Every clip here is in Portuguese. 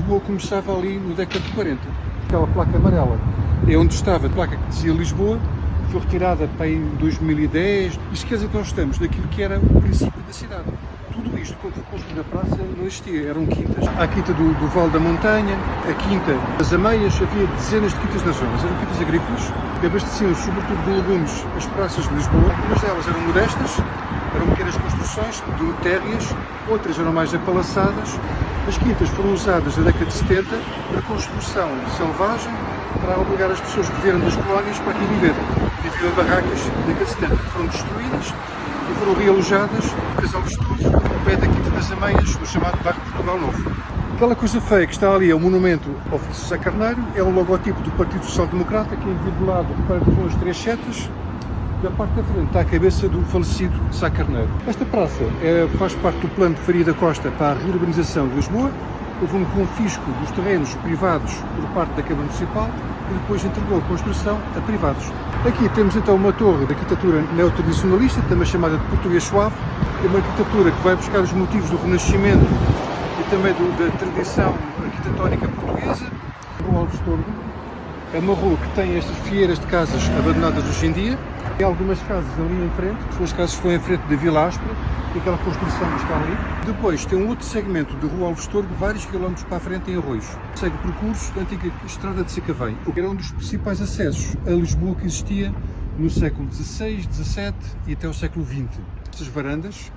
Lisboa começava ali no década de 40. Aquela placa amarela é onde estava a placa que dizia Lisboa, foi retirada para em 2010. Isto quer dizer que nós estamos naquilo que era o princípio da cidade. Tudo isto, quando foi construída a praça, não existia. Eram quintas. Há a quinta do Vale da Montanha, a quinta das Ameias, havia dezenas de quintas nas zonas. Eram quintas agrícolas que abasteciam, sobretudo de legumes, as praças de Lisboa. Algumas delas eram modestas, eram pequenas construções, de térreas, outras eram mais apalaçadas. As quintas foram usadas na década de 70 para construção selvagem, para obrigar as pessoas que vieram das colónias para aqui viver. Viviam em barracas na década de 70, que foram destruídas e foram realojadas no Casal Vistoso, ao pé da Quinta das Ameias, no chamado bairro Portugal Novo. Aquela coisa feia que está ali é o monumento ao Francisco Sá Carneiro, é o logotipo do Partido Social Democrata, que é envirgulado com as três setas. Da parte da frente está a cabeça do falecido Sá Carneiro. Esta praça faz parte do plano de Faria da Costa para a reurbanização de Lisboa. Houve um confisco dos terrenos privados por parte da Câmara Municipal e depois entregou a construção a privados. Aqui temos então uma torre de arquitetura neotradicionalista, também chamada de português suave, é uma arquitetura que vai buscar os motivos do Renascimento e também da tradição arquitetónica portuguesa. Rua Alves Tordo é uma rua que tem estas fieiras de casas abandonadas hoje em dia. Tem algumas casas ali em frente, que são as casas que estão em frente da Vila Áspera, e aquela construção que está ali. Depois tem um outro segmento de Rua Alves Tordo, vários quilómetros para a frente em Arroios. Segue o percurso da antiga Estrada de Sacavém, que era um dos principais acessos a Lisboa que existia no século XVI, XVII e até o século XX. Estas varandas,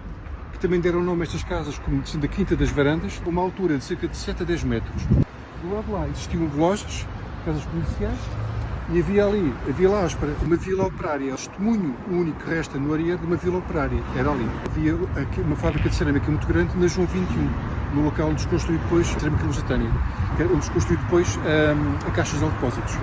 que também deram nome a estas casas como sendo a Quinta das Varandas, com uma altura de cerca de 7 a 10 metros. Do lado de lá existiam lojas, casas comerciais, e havia ali a Vila Áspera, uma vila operária. O testemunho único que resta no Arieiro de uma vila operária era ali. Havia aqui uma fábrica de cerâmica muito grande na João 21, no local onde se construiu depois a cerâmica lusitânia, onde se construiu depois a caixas de depósitos.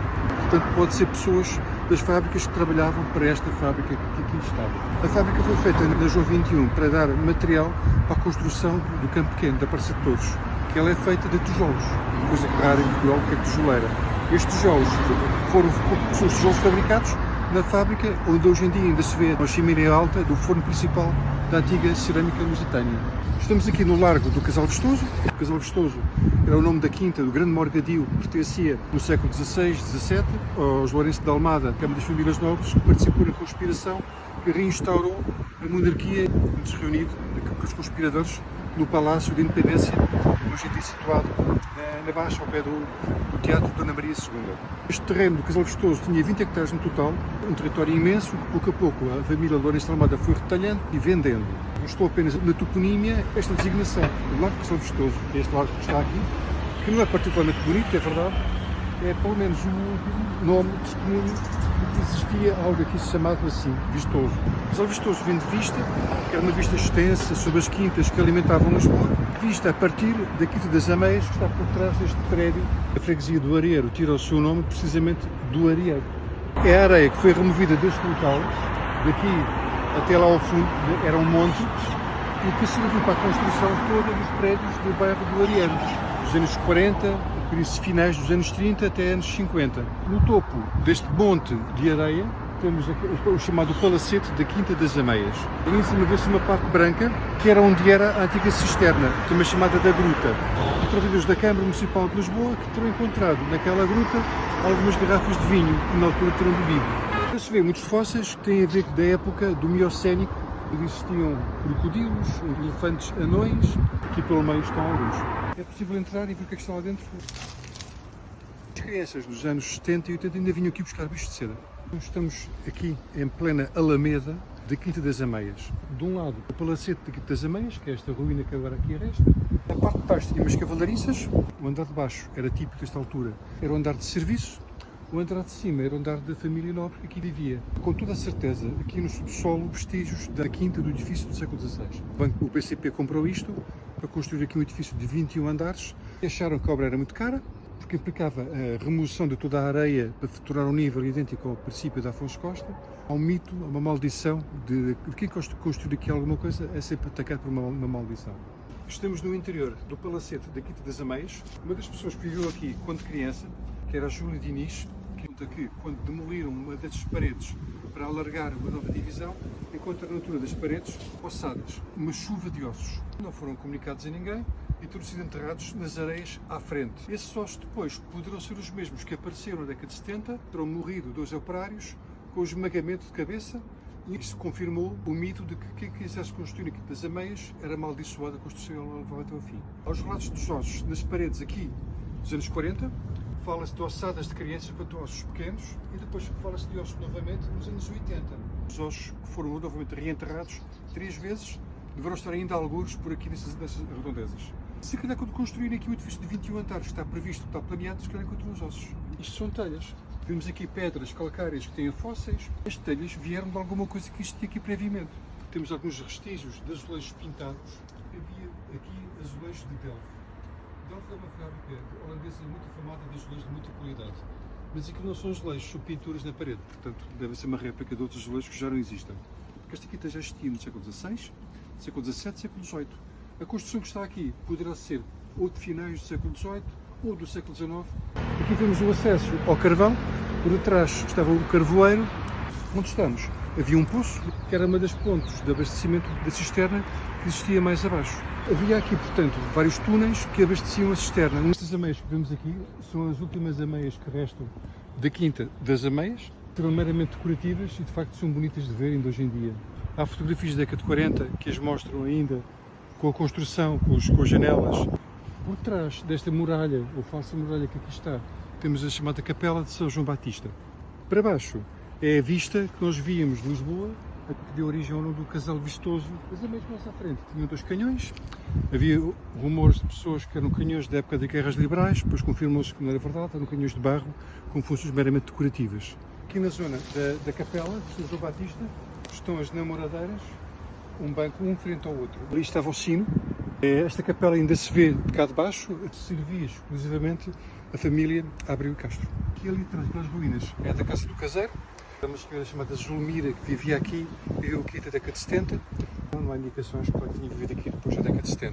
Portanto, pode ser pessoas das fábricas que trabalhavam para esta fábrica que aqui estava. A fábrica foi feita na João 21 para dar material para a construção do Campo Pequeno, da Praça de Touros, que ela é feita de tijolos, coisa rara em Portugal, que é tijoleira. Estes tijolos são os tijolos fabricados na fábrica, onde hoje em dia ainda se vê a chaminé alta do forno principal da antiga cerâmica lusitânia. Estamos aqui no largo do Casal Vistoso. O Casal Vistoso era o nome da quinta do grande morgadio que pertencia no século XVI, XVII aos Lourenço de Almada, Câmara das Famílias Nobres, que participou na conspiração que reinstaurou a monarquia, onde se reuniu com os conspiradores no Palácio de Independência, hoje em dia situado na Baixa, ao pé do Teatro Dona Maria II. Este terreno do Casal Vistoso tinha 20 hectares no total, um território imenso, que pouco a pouco a família Lourenço de Almada foi retalhando e vendendo. Não estou apenas na toponímia, esta designação do Largo do Casal Vistoso, que é este largo que está aqui, que não é particularmente bonito, é verdade, é pelo menos um nome de testemunho de que existia algo aqui chamado assim, Vistoso. O Casal Vistoso vem de vista, que era uma vista extensa sobre as quintas que alimentavam Lisboa, vista a partir da Quinta das Ameias, que está por trás deste prédio. A freguesia do Arieiro tira o seu nome precisamente do Arieiro. É a areia que foi removida deste local, daqui até lá ao fundo, era um monte, e que serviu para a construção toda dos prédios do bairro do Arieiro, dos anos 40, finais dos anos 30 até anos 50. No topo deste monte de areia temos o chamado Palacete da Quinta das Ameias. Ali em cima vê-se uma parte branca, que era onde era a antiga cisterna, também chamada da Gruta. E trabalhadores da Câmara Municipal de Lisboa que terão encontrado naquela gruta algumas garrafas de vinho que na altura terão bebido. Se vê muitos fósseis que têm a ver da época do Miocénico, onde existiam crocodilos, elefantes anões, aqui pelo meio estão alguns. É possível entrar e ver o que é que está lá dentro. As crianças dos anos 70 e 80 ainda vinham aqui buscar bichos de seda. Nós estamos aqui em plena Alameda da Quinta das Ameias. De um lado, o Palacete da Quinta das Ameias, que é esta ruína que agora aqui resta. A parte de baixo tinha umas cavalariças. O andar de baixo era típico desta altura, era o andar de serviço. O andar de cima era o andar da família nobre que aqui vivia. Com toda a certeza, aqui no subsolo, vestígios da quinta do edifício do século XVI. O PCP comprou isto para construir aqui um edifício de 21 andares. Acharam que a obra era muito cara, porque implicava a remoção de toda a areia para tornar um nível idêntico ao princípio de Afonso Costa. Há um mito, uma maldição de quem construir aqui alguma coisa é sempre atacado por uma maldição. Estamos no interior do Palacete da Quinta das Ameias. Uma das pessoas que viveu aqui quando criança, que era a Júlia Diniz, que conta que quando demoliram uma das paredes para alargar uma nova divisão, encontra na altura das paredes ossadas, uma chuva de ossos. Não foram comunicados a ninguém e todos sido enterrados nas areias à frente. Esses ossos depois poderão ser os mesmos que apareceram na década de 70, terão morrido 2 operários com esmagamento de cabeça, e isso confirmou o mito de que quem quisesse construir aqui das ameias era amaldiçoado, a construção ela levava até ao fim. Aos relatos dos ossos nas paredes aqui dos anos 40, fala-se de ossadas de crianças quanto ossos pequenos, e depois fala-se de ossos novamente nos anos 80. Os ossos que foram novamente reenterrados 3 vezes deverão estar ainda algures por aqui nessas redondezas. Se calhar quando construírem aqui o edifício de 21 andares, que está previsto, que está planeado, se calhar encontram os ossos. Isto são telhas. Vemos aqui pedras calcárias que têm fósseis. As telhas vieram de alguma coisa que existia aqui previamente. Temos alguns vestígios de azulejos pintados. Havia aqui azulejos de Delft. Delft é uma fábrica holandesa muito afamada de azulejos de muita qualidade. Mas aqui não são azulejos, são pinturas na parede. Portanto, deve ser uma réplica de outros azulejos que já não existem. Porque esta aqui já existia no século XVI, século XVII, século XVIII. A construção que está aqui poderá ser ou de finais do século XVIII ou do século XIX. Aqui vemos o acesso ao carvão. Por detrás estava o carvoeiro. Onde estamos? Havia um poço, que era uma das pontes de abastecimento da cisterna que existia mais abaixo. Havia aqui, portanto, vários túneis que abasteciam a cisterna. Estas ameias que vemos aqui são as últimas ameias que restam da Quinta das Ameias. Serão meramente decorativas e, de facto, são bonitas de ver ainda hoje em dia. Há fotografias da década de 40 que as mostram ainda com a construção, com as janelas. Por trás desta muralha, ou falsa muralha que aqui está, temos a chamada Capela de São João Batista. Para baixo é a vista que nós víamos de Lisboa, a que deu origem ao nome do Casal Vistoso. As ameias mais à frente tinham 2 canhões. Havia rumores de pessoas que eram canhões da época das guerras liberais, depois confirmou-se que não era verdade, eram canhões de barro com funções meramente decorativas. Aqui na zona da Capela de São João Batista estão as namoradeiras, um banco um frente ao outro. Ali estava o sino. Esta capela ainda se vê de cá de baixo, servia exclusivamente a família Abreu e Castro. Aqui ali atrás, pelas ruínas, é da casa do caseiro, uma senhora chamada Zulmira que vivia aqui, viveu aqui até a década de 70. Não há indicações que ela tinha vivido aqui depois da década de 70.